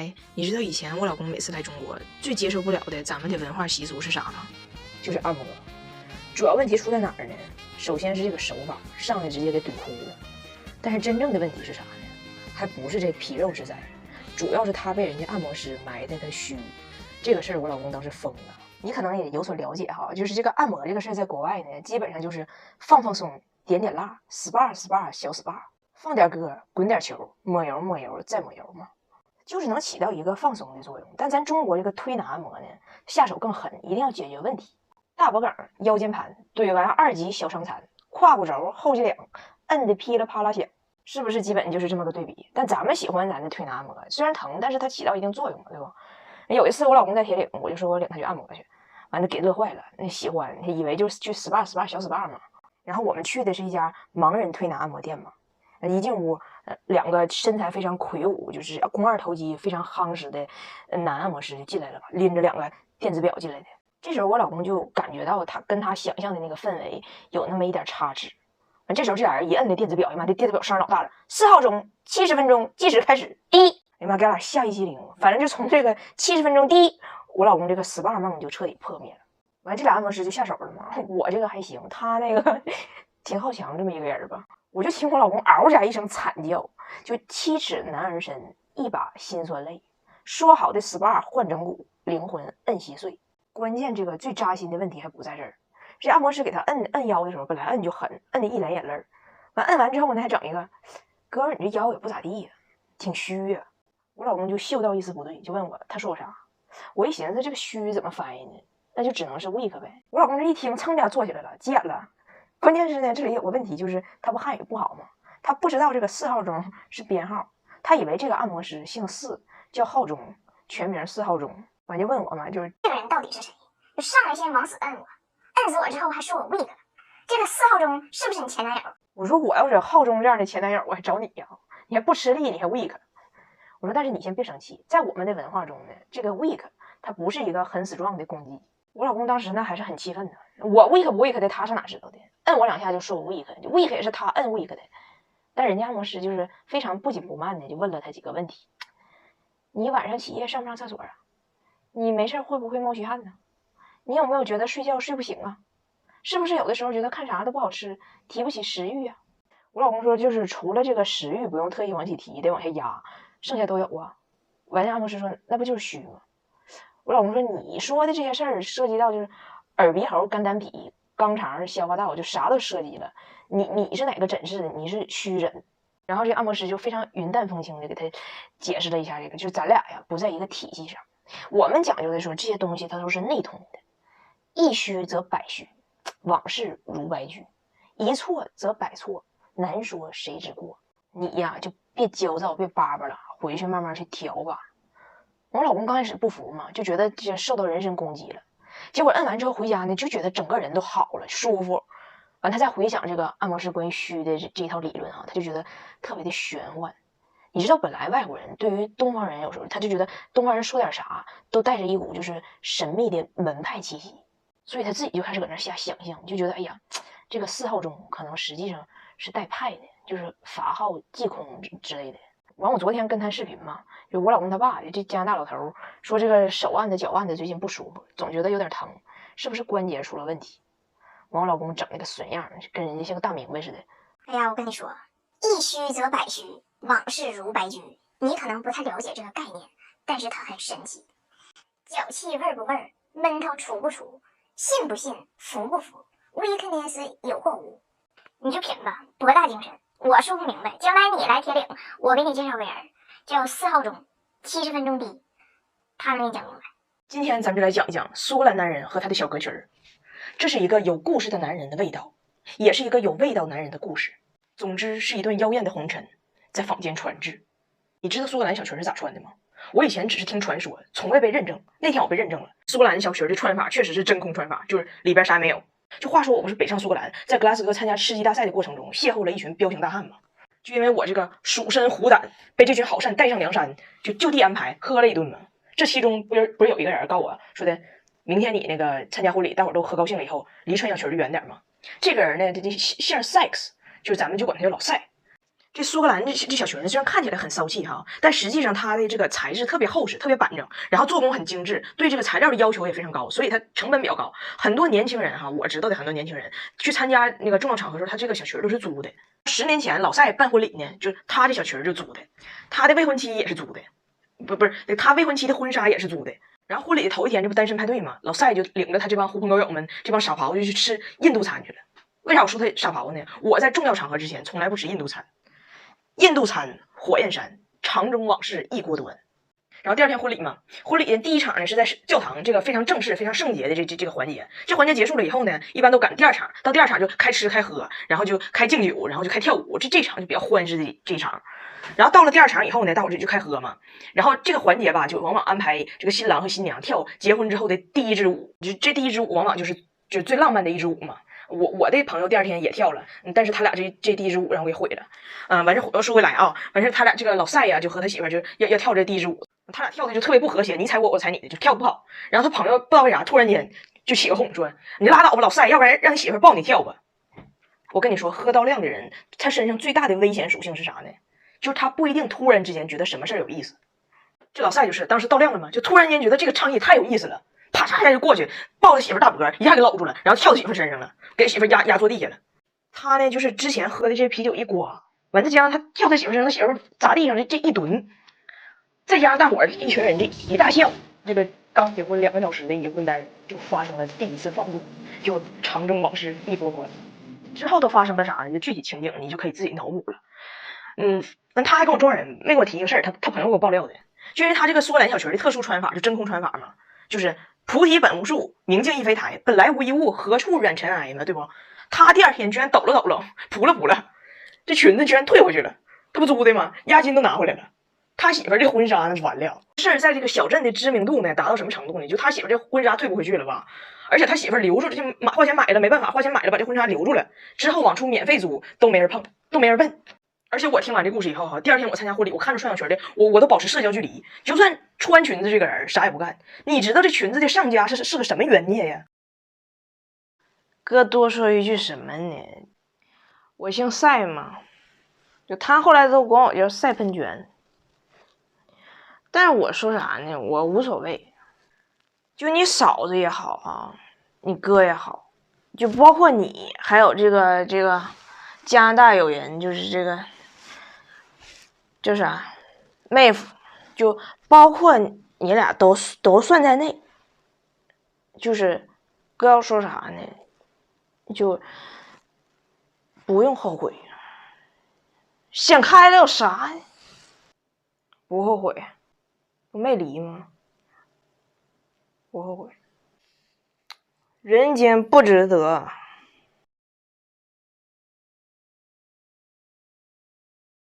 哎，你知道以前我老公每次来中国最接受不了的咱们的文化习俗是啥吗？就是按摩。主要问题出在哪儿呢？首先是这个手法，上来直接给怼哭了。但是真正的问题是啥呢？还不是这皮肉之灾，主要是他被人家按摩师埋汰他虚。这个事儿我老公当时疯了。你可能也有所了解哈，就是这个按摩这个事儿在国外呢，基本上就是放放松，点点蜡 ，SPA 小 SPA， 放点歌，滚点球，抹油再抹油嘛。就是能起到一个放松的作用，但咱中国这个推拿按摩呢，下手更狠，一定要解决问题。大脖梗、腰间盘怼完2级小伤残，胯骨轴、后脊梁摁得噼里啪啦响，是不是基本就是这么个对比？但咱们喜欢咱的推拿按摩，虽然疼，但是它起到一定作用，对吧？有一次我老公在铁岭，我就说我领他去按摩去，完了给乐坏了，那喜欢，他以为就是去 SPA 小 SPA 嘛。然后我们去的是一家盲人推拿按摩店嘛。一进屋，2个身材非常魁梧，就是肱二头肌非常夯实的男按摩师就进来了嘛，拎着2个电子表进来的。这时候我老公就感觉到他跟他想象的那个氛围有那么一点差值。这时候这俩人一摁那电子表，哎妈，这电子表声老大了，4号钟70分钟计时开始，第一，哎妈，给俩吓一激灵。反正就从这个70分钟第一，我老公这个 SPA 梦就彻底破灭了。完，这俩按摩师就下手了嘛。我这个还行，他那个挺好强这么一个人吧。我就听我老公嗷家一声惨叫，就7尺男儿身，一把辛酸泪。说好的 SPA 换整骨，灵魂摁稀碎。关键这个最扎心的问题还不在这儿。这按摩师给他摁腰的时候，本来摁就狠，摁的一脸眼泪。完摁完之后呢，还整一个，哥们儿你这腰也不咋地呀，挺虚呀。我老公就嗅到一丝不对，就问我，他说我啥？我一寻思这个虚怎么翻译呢？那就只能是 weak 呗。我老公这一听，噌家坐起来了，急眼了。关键是呢，这里有个问题，就是他不汉语不好吗？他不知道这个4号钟是编号，他以为这个按摩师姓4，叫浩中，全名4号中。完就问我嘛，就是这个人到底是谁？就上来先往死摁我，摁死我之后还说我 weak， 这个4号钟是不是你前男友？我说我要是浩中这样的前男友，我还找你呀？你还不吃力，你还 weak。我说但是你先别生气，在我们的文化中呢，这个 weak 它不是一个很死状的攻击。我老公当时呢还是很气愤的，我 weak 不 weak 的，他是哪知道的？摁我2下就说我 weak 也是他摁 weak 的。但人家按摩师就是非常不紧不慢的就问了他几个问题：你晚上起夜上不上厕所啊？你没事会不会冒虚汗呢？你有没有觉得睡觉睡不醒啊？是不是有的时候觉得看啥都不好吃，提不起食欲啊？我老公说就是除了这个食欲不用特意往起提，得往下压，剩下都有啊。完了按摩师说那不就是虚吗？我老公说你说的这些事儿涉及到就是耳鼻喉肝胆脾肛肠消化道，就啥都涉及了。你是哪个诊室的？你是虚诊。然后这个按摩师就非常云淡风轻的给他解释了一下这个，就是咱俩呀不在一个体系上。我们讲究的说这些东西它都是内通的，一虚则百虚，往事如白驹，一错则百错，难说谁之过。你呀就别焦躁，别巴巴了，回去慢慢去调吧。我老公刚开始不服嘛，就觉得这受到人身攻击了。结果摁完之后回家呢，就觉得整个人都好了，舒服。完他再回想这个按摩师关于虚的这一套理论啊，他就觉得特别的玄幻。你知道本来外国人对于东方人有时候他就觉得东方人说点啥都带着一股就是神秘的门派气息，所以他自己就开始搁那瞎想象，就觉得哎呀，这个4号钟可能实际上是带派的，就是法号济空之类的。完我昨天跟他视频嘛，就我老公他爸这加拿大老头说这个手腕子脚腕子最近不舒服，总觉得有点疼，是不是关节出了问题？完我老公整那个损样，跟人家像个大明白似的。哎呀，我跟你说，一虚则百虚，往事如白驹。你可能不太了解这个概念，但是它很神奇。脚气味不味，闷头除不除，信不信，服不服 ，weakness 有或无，你就品吧，博大精深。我说不明白，将来你来铁岭，我给你介绍个人，叫4号钟，70分钟低，他能给你讲明白。今天咱们就来讲一讲苏格兰男人和他的小格裙儿。这是一个有故事的男人的味道，也是一个有味道男人的故事。总之是一段妖艳的红尘在坊间传至。你知道苏格兰小裙是咋穿的吗？我以前只是听传说，从未被认证。那天我被认证了，苏格兰小裙的穿法确实是真空穿法，就是里边啥也没有。就话说我不是北上苏格兰，在格拉斯哥参加吃鸡大赛的过程中邂逅了一群彪形大汉嘛，就因为我这个蜀身虎胆被这群好汉带上梁山，就地安排喝了一顿嘛。这其中不是有一个人告我说的，明天你那个参加婚礼，大伙都喝高兴了以后，离穿小裙就远点嘛。这个人呢，这姓 Sex， 就是咱们就管他叫老赛。这苏格兰这小裙子虽然看起来很骚气哈，但实际上它的这个材质特别厚实，特别板正，然后做工很精致，对这个材料的要求也非常高，所以它成本比较高。很多年轻人哈，我知道的很多年轻人去参加那个重要场合的时候，他这个小裙都是租的。10年前老赛办婚礼呢，就他这小裙就租的，他的未婚妻也是租的，不是他未婚妻的婚纱也是租的。然后婚礼的头一天，这不单身派对嘛，老赛就领着他这帮狐朋狗友们，这帮傻狍就去吃印度餐去了。为啥我说他傻狍呢？我在重要场合之前从来不吃印度餐。印度餐火焰山，肠中往事一锅端。然后第二天婚礼嘛，婚礼的第一场呢是在教堂这个非常正式、非常圣洁的这个环节。这环节结束了以后呢，一般都赶第二场，到第二场就开吃开喝，然后就开敬酒，然后就开跳舞。这场就比较欢实的这一场。然后到了第二场以后呢，大伙就开喝嘛。然后这个环节吧，就往往安排这个新郎和新娘跳结婚之后的第一支舞。就这第一支舞往往就是最浪漫的一支舞嘛。我的朋友第二天也跳了，但是他俩这第一支舞让我给毁了。完事说回来啊，完事他俩这个老赛呀，就和他媳妇就要跳这第一支舞，他俩跳的就特别不和谐，你踩我，我踩你的，就跳不好。然后他朋友不知道为啥突然间就起个哄说：“你拉倒吧，老赛，要不然让你媳妇抱你跳吧。”我跟你说，喝到量的人，他身上最大的危险属性是啥呢？就是他不一定突然之间觉得什么事儿有意思。这老赛就是当时到量了嘛，就突然间觉得这个倡议太有意思了。啪嚓一下就过去，抱着媳妇大脖，一下给搂住了，然后跳媳妇身上了，给媳妇压坐地下了。他呢，就是之前喝的这啤酒一刮，完再加上他跳他媳妇身上，他媳妇砸地上的这一蹲，再加上大伙一群人这一大笑，这个刚结婚2个小时的已婚单人就发生了第一次放纵，就肠中往事一波端。之后都发生了啥呢？就具体情景你就可以自己脑补了。那他还跟我装人，没跟我提一个事儿，他朋友给我爆料的，就因为他这个苏格兰小裙的特殊穿法，就真空穿法嘛，就是菩提本无树，明镜亦非台，本来无一物，何处染尘埃嘛，对不？他第二天居然抖了，扑了，这裙子居然退回去了，他不租的吗？押金都拿回来了。他媳妇这婚纱那就完了，事儿在这个小镇的知名度呢达到什么程度呢？就他媳妇这婚纱退不回去了吧？而且他媳妇留住了，就花钱买了，没办法，花钱买了，把这婚纱留住了，之后往出免费租，都没人碰，都没人问。而且我听完这故事以后哈，第二天我参加婚礼，我看着穿小裙的，我都保持社交距离。就算穿裙子这个人啥也不干，你知道这裙子的上家是个什么冤孽呀？哥多说一句什么呢？我姓赛嘛，就他后来都管我叫赛喷泉。但是我说啥呢？我无所谓，就你嫂子也好啊，你哥也好，就包括你，还有这个加拿大友人，就是这个。叫啥妹夫，就包括你俩都算在内。就是哥要说啥呢，就不用后悔，想开了有啥呀？不后悔，我没离吗？不后悔，人间不值得。